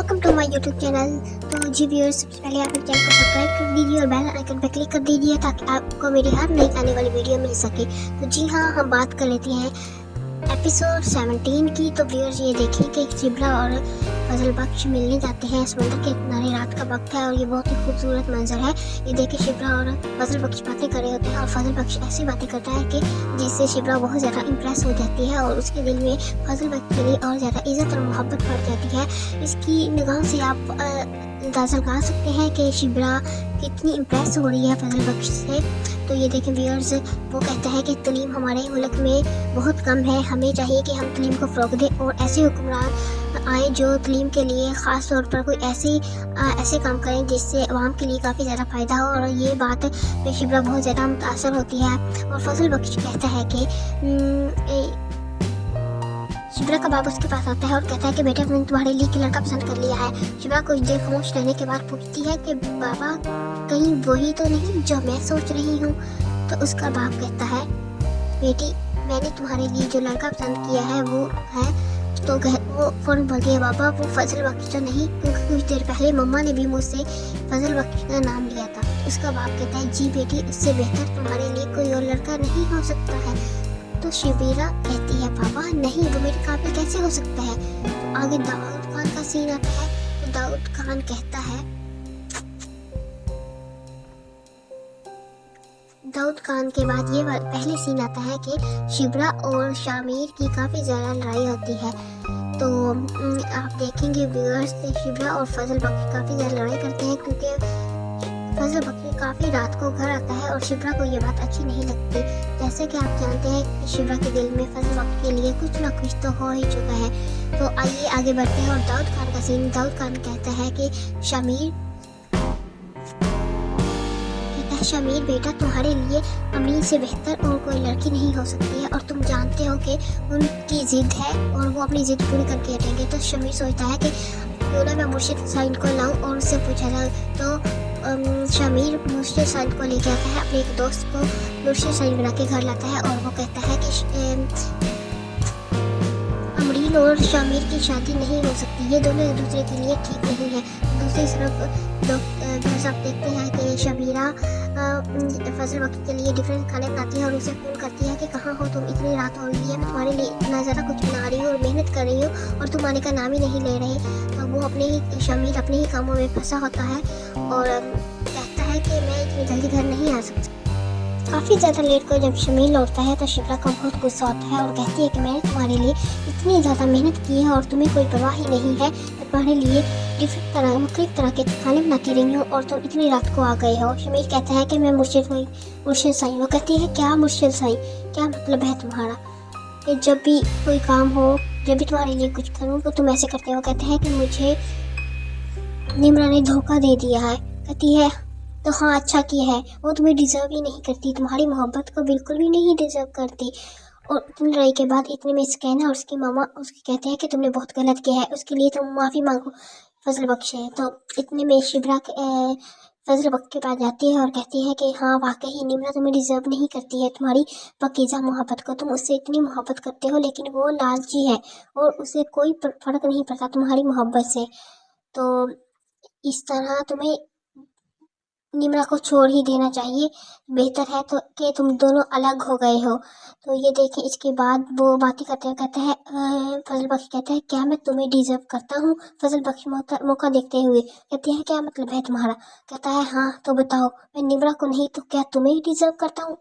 Welcome to my YouTube channel. तो जी viewers, सबसे पहले आप चैनल को सब्सक्राइब कर दीजिए और बेल आइकन पर क्लिक कर दीजिए ताकि आपको मेरी हर नई आने वाली वीडियो मिल सके। तो जी हाँ, हम बात कर लेते हैं एपिसोड 17 की। तो व्यूअर्स, ये देखिए कि शिबरा और फजल बख्श मिलने जाते हैं समुद्र के किनारे। रात का वक्त है और ये बहुत ही खूबसूरत मंजर है। ये देखिए शिबरा और फजल बख्श बातें कर रहे होते हैं और फजल बख्श ऐसी बातें करता है कि जिससे शिबरा बहुत ज़्यादा इम्प्रेस हो जाती है और उसके दिल में फजल बख्श के लिए और ज़्यादा इज़्ज़त और मोहब्बत बढ़ जाती है। इसकी निगाह से आप अंदाज़ा लगा सकते हैं कि शिबरा कितनी इम्प्रेस हो रही है फजल बख्श से। तो ये देखें व्यूअर्स, वो कहता है कि तलीम हमारे मुल्क में बहुत कम है, हमें चाहिए कि हम तलीम को फ़रोग़ दें और ऐसे हुक्मरान आए जो तलीम के लिए ख़ास तौर पर कोई ऐसे काम करें जिससे अवाम के लिए काफ़ी ज़्यादा फ़ायदा हो। और ये बात पे शिबरा बहुत ज़्यादा मुतासर होती है और फजल बख्श कहता है कि शिबरा का बाप उसके पास आता है और कहता है कि बेटा, मैंने तुम्हारे लिए एक लड़का पसंद कर लिया है। शिबरा कुछ देर खामोश रहने के बाद पूछती है कि बाबा, कहीं वही तो नहीं जो मैं सोच रही हूँ? तो उसका बाप कहता है, बेटी, मैंने तुम्हारे लिए जो लड़का पसंद किया है वो है। तो वो फ़ौरन बोलती है, बाबा वो फजल बख्श तो नहीं, क्योंकि कुछ देर पहले मम्मा ने भी मुझसे फजल बख्श का नाम लिया था। उसका बाप कहता है, जी बेटी, उससे बेहतर तुम्हारे लिए कोई और लड़का नहीं हो सकता है। तो शिबरा कहती है, बाबा नहीं, वो मेरे काबिल कैसे हो सकता है? तो आगे दाऊद खान का सीन आता है। तो दाऊद खान कहता है, दाऊद खान के बाद ये पहले सीन आता है कि शिबरा और शामिर की काफ़ी ज़्यादा लड़ाई होती है। तो आप देखेंगे व्यूअर्स, शिबरा और फजल बख्श काफ़ी ज़्यादा लड़ाई करते हैं क्योंकि फजल बख्श काफ़ी रात को घर आता है और शिबरा को ये बात अच्छी नहीं लगती। जैसे कि आप जानते हैं कि शिबरा के दिल में फजल बख्श के लिए कुछ ना कुछ तो हो ही चुका है। तो आइए आगे बढ़ते हैं और दाऊद खान का सीन। दाऊद खान कहता है कि शमीर बेटा, तुम्हारे लिए अमीर से बेहतर और कोई लड़की नहीं हो सकती है और तुम जानते हो कि उनकी ज़िद है और वो अपनी ज़िद पूरी करके हटेंगे। तो शमीर सोचता है कि क्यों ना मैं मुर्शिद हुसैन को लाऊं और उससे पूछा जाए। तो शमीर मुर्शिद हुसैन को लेके आता है, अपने एक दोस्त को मुर्शिद हुसैन बना के घर लाता है और वो कहता है कि अमरीन और शामिर की शादी नहीं हो सकती, ये दोनों एक दूसरे के लिए ठीक नहीं है। दूसरी तरफ आप देखते हैं कि शबीरा फजल बख्श के लिए डिफरेंट खाने बनाती है और उसे फ़ोन करती है कि कहाँ हो तुम, इतनी रात हो रही है, मैं तुम्हारे लिए इतना ज़्यादा कुछ बना रही हूँ और मेहनत कर रही हूँ और तुम आने का नाम ही नहीं ले रहे। तो वो शमीर अपने ही कामों में फंसा होता है और कहता है कि मैं इतनी जल्दी घर नहीं आ सकता। काफ़ी ज़्यादा लेट को जब शमीर लौटता है तो शिबरा को बहुत गुस्सा होता है और कहती है कि मैंने तुम्हारे लिए इतनी ज़्यादा मेहनत की है और तुम्हें कोई परवाह ही नहीं है। मैं तुम्हारे लिए मुख्तलिफ तरह के खाने बनाती रही हूँ और तुम इतनी रात को आ गए हो। शमीर कहता है कि मैं मुर्शिद साईं। वो कहती है, क्या मुर्शिद साईं, क्या मतलब है तुम्हारा? कि जब भी कोई काम हो, जब भी तुम्हारे लिए कुछ करूँ तो तुम ऐसे करते हो। कहते हैं कि मुझे निम्रा ने धोखा दे दिया है। कहती है, तो हाँ, अच्छा किया है, वो तुम्हें डिज़र्व ही नहीं करती, तुम्हारी मोहब्बत को बिल्कुल भी नहीं डिज़र्व करती। और इतनी लड़ाई के बाद इतने में स्कैन और उसकी मामा उसके कहते हैं कि तुमने बहुत गलत किया है, उसके लिए तुम माफ़ी मांगो फजल बख्श है। तो इतने में शिबरा फजल बख्श के पास जाती है और कहती है कि हाँ, वाकई निम्रा तुम्हें डिज़र्व नहीं करती है तुम्हारी पाकीज़ा मोहब्बत को। तुम उससे इतनी मोहब्बत करते हो लेकिन वो लालची है और उसे कोई फ़र्क नहीं पड़ता तुम्हारी मोहब्बत से। तो इस तरह तुम्हें निम्रा को छोड़ ही देना चाहिए, बेहतर है तो कि तुम दोनों अलग हो गए हो। तो ये देखें, इसके बाद वो बातें करते हैं। कहता है फजल बख्श कहता है, क्या मैं तुम्हें डिज़र्व करता हूँ? फजल बख्श मौका देखते हुए कहते हैं, क्या मतलब है तुम्हारा? कहता है, हाँ तो बताओ, मैं निम्रा को नहीं तो क्या तुम्हें डिज़र्व करता हूँ?